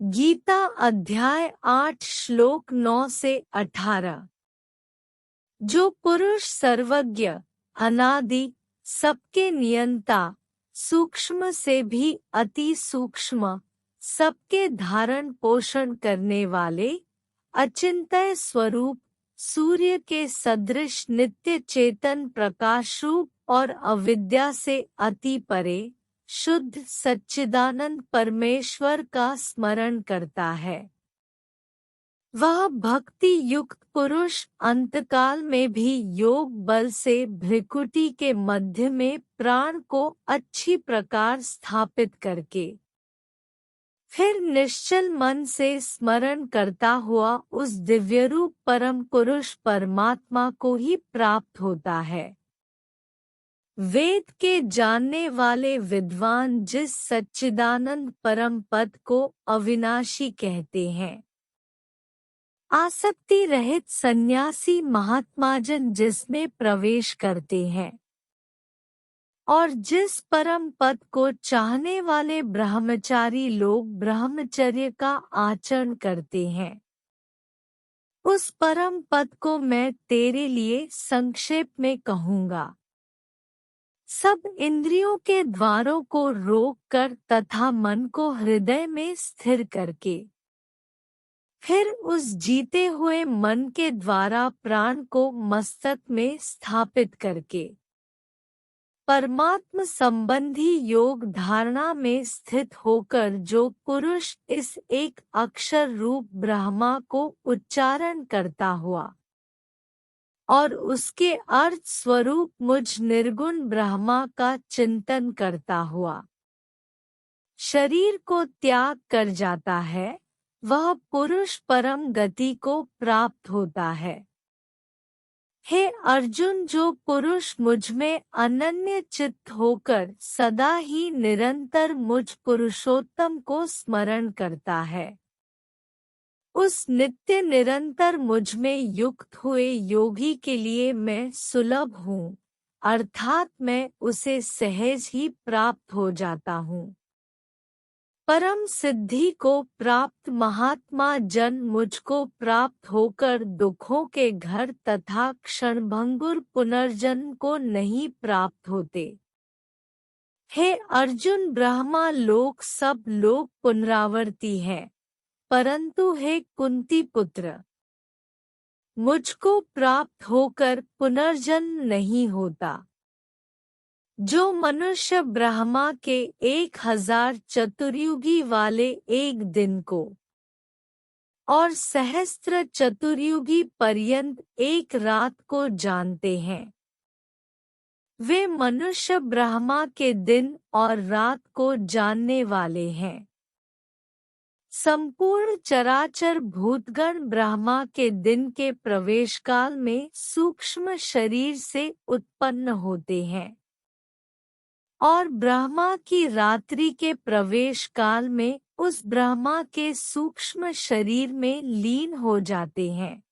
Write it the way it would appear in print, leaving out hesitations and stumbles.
गीता अध्याय 8 श्लोक 9 से 18। जो पुरुष सर्वज्ञ, अनादि, सबके नियंता, सूक्ष्म से भी अति सूक्ष्म, सबके धारण पोषण करने वाले, अचिंत्य स्वरूप, सूर्य के सदृश नित्य चेतन प्रकाश रूप और अविद्या से अति परे, शुद्ध सच्चिदानंद परमेश्वर का स्मरण करता है, वह भक्ति युक्त पुरुष अंतकाल में भी योग बल से भ्रिकुटी के मध्य में प्राण को अच्छी प्रकार स्थापित करके फिर निश्चल मन से स्मरण करता हुआ उस दिव्यरूप परम पुरुष परमात्मा को ही प्राप्त होता है। वेद के जानने वाले विद्वान जिस सच्चिदानंद परम पद को अविनाशी कहते हैं, आसक्ति रहित सन्यासी महात्माजन जिसमें प्रवेश करते हैं और जिस परम पद को चाहने वाले ब्रह्मचारी लोग ब्रह्मचर्य का आचरण करते हैं, उस परम पद को मैं तेरे लिए संक्षेप में कहूँगा। सब इंद्रियों के द्वारों को रोक कर तथा मन को हृदय में स्थिर करके फिर उस जीते हुए मन के द्वारा प्राण को मस्तक में स्थापित करके परमात्म संबंधी योग धारणा में स्थित होकर जो पुरुष इस एक अक्षर रूप ब्रह्मा को उच्चारण करता हुआ और उसके अर्थ स्वरूप मुझ निर्गुण ब्रह्मा का चिंतन करता हुआ शरीर को त्याग कर जाता है, वह पुरुष परम गति को प्राप्त होता है। हे अर्जुन, जो पुरुष मुझ में अनन्य चित्त होकर सदा ही निरंतर मुझ पुरुषोत्तम को स्मरण करता है, उस नित्य निरंतर मुझ में युक्त हुए योगी के लिए मैं सुलभ हूँ, अर्थात मैं उसे सहज ही प्राप्त हो जाता हूँ। परम सिद्धि को प्राप्त महात्मा जन मुझको प्राप्त होकर दुखों के घर तथा क्षणभंगुर पुनर्जन्म को नहीं प्राप्त होते। हे अर्जुन, ब्रह्मा लोक सब लोक पुनरावर्ती है, परंतु हे कुंती पुत्र, मुझको प्राप्त होकर पुनर्जन्म नहीं होता। जो मनुष्य ब्रह्मा के 1000 चतुर्युगी वाले एक दिन को और सहस्त्र चतुर्युगी पर्यंत एक रात को जानते हैं, वे मनुष्य ब्रह्मा के दिन और रात को जानने वाले हैं। संपूर्ण चराचर भूतगण ब्रह्मा के दिन के प्रवेश काल में सूक्ष्म शरीर से उत्पन्न होते हैं और ब्रह्मा की रात्रि के प्रवेश काल में उस ब्रह्मा के सूक्ष्म शरीर में लीन हो जाते हैं।